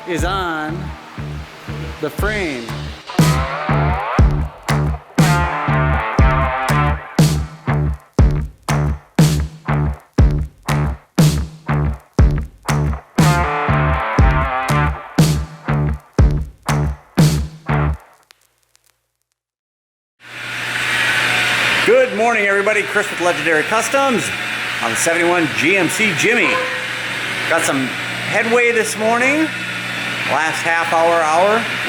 is on the frame. Good morning, everybody. Chris with Legendary Customs on the 71 GMC Jimmy. Got some headway this morning. Last half hour.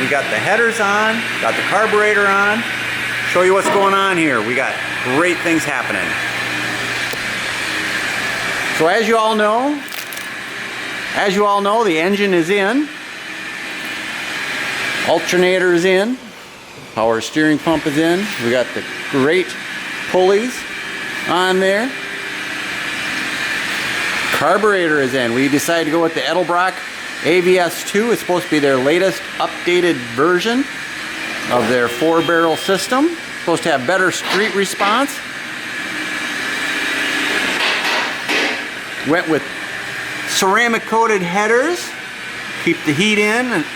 We got the headers on, got the carburetor on. Show you what's going on here. We got great things happening. So as you all know, the engine is in. Alternator is in. Power steering pump is in. We got the great pulleys on there. Carburetor is in. We decided to go with the Edelbrock AVS2. It's supposed to be their latest updated version of their 4-barrel system. Supposed to have better street response. Went with ceramic coated headers. Keep the heat in and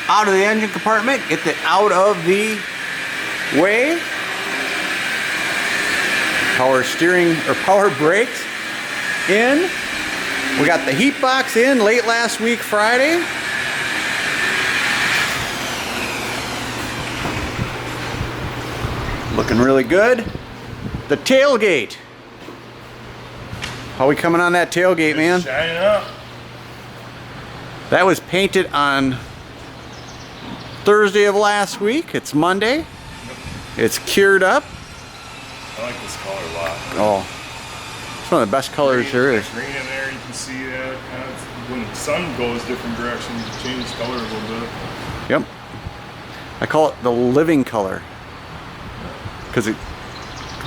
out of the engine compartment. Get it out of the way. Power steering or power brakes in. We got the heat box in late last week Friday. Looking really good. The tailgate. How we coming on that tailgate, man? Shining up. That was painted on Thursday of last week. It's Monday. It's cured up. I like this color a lot. Oh, it's one of the best colors there is. Green in there, you can see that. Kind of, when the sun goes different directions, it changes color a little bit. Yep. I call it the living color. Because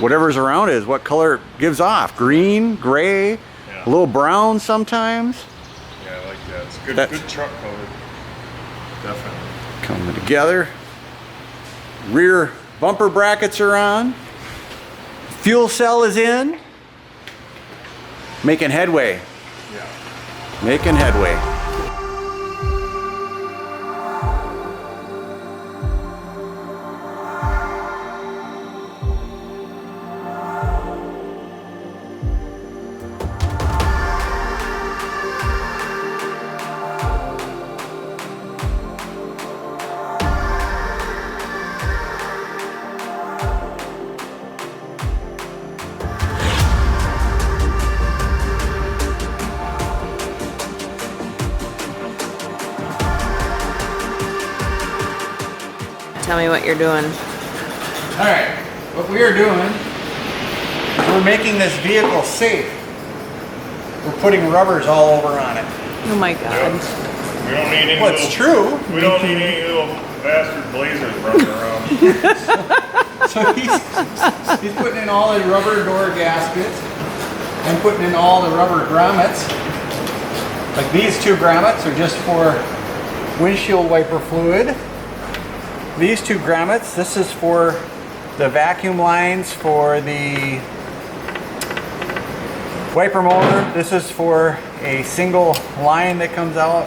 whatever's around it is what color it gives off. Green, gray, a little brown sometimes. Yeah, I like that. It's good, good truck color. Definitely. Coming together. Rear bumper brackets are on. Fuel cell is in. Making headway. Yeah. Making headway. Tell me what you're doing. Alright, what we are doing, we're making this vehicle safe. We're putting rubbers all over on it. Oh my God. Yep. We don't need any Well, it's true. We don't need any little bastard blazers running around. So he's putting in all the rubber door gaskets and putting in all the rubber grommets. Like these two grommets are just for windshield wiper fluid. These two grommets, this is for the vacuum lines for the wiper motor. This is for a single line that comes out.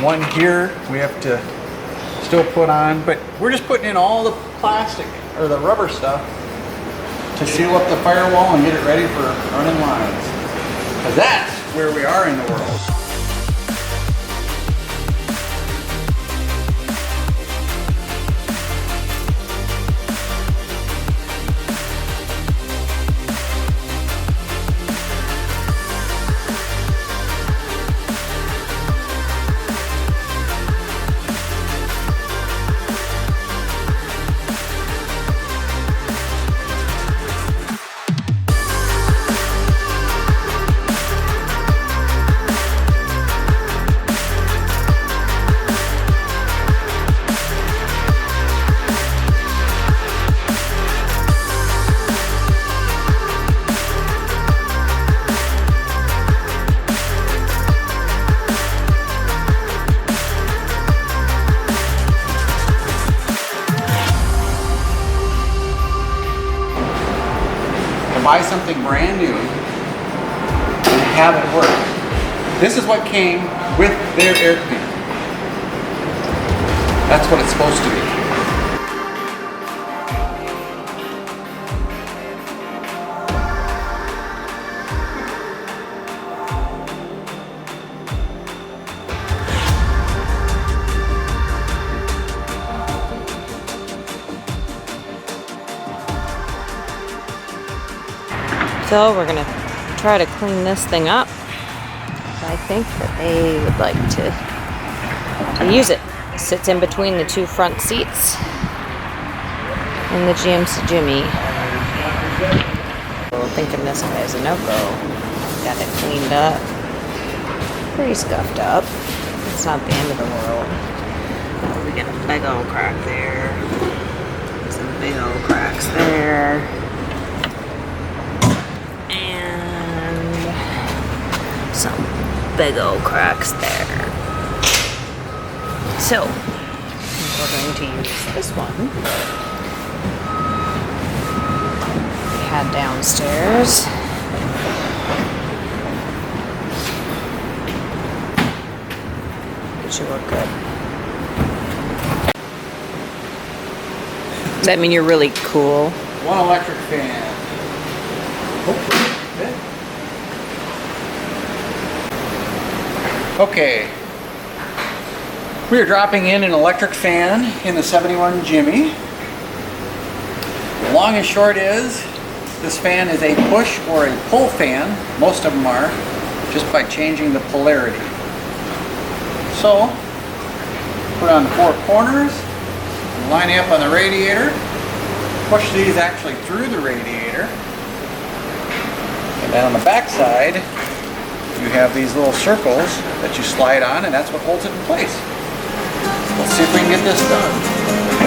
One here we have to still put on, but we're just putting in all the plastic or the rubber stuff to seal up the firewall and get it ready for running lines. Because that's where we are in the world. buy something brand new and have it work. This is what came with their air cleaner. That's what it's supposed to be. So we're gonna try to clean this thing up. I think that they would like to use it. It sits in between the two front seats in the GMC Jimmy. We're thinking this guy's a no-go. Got it cleaned up. Pretty scuffed up. It's not the end of the world. Oh, we got a big old crack there. Some big old cracks there. Some big old cracks there. So, we're going to use this one we had downstairs. It should work good. Does that mean you're really cool? One electric fan. Okay, we are dropping in an electric fan in the 71 Jimmy. The long and short is, this fan is a push or a pull fan, most of them are, just by changing the polarity. So, put on the four corners, line up on the radiator, push these actually through the radiator, and then on the back side, you have these little circles that you slide on, and that's what holds it in place. Let's see if we can get this done.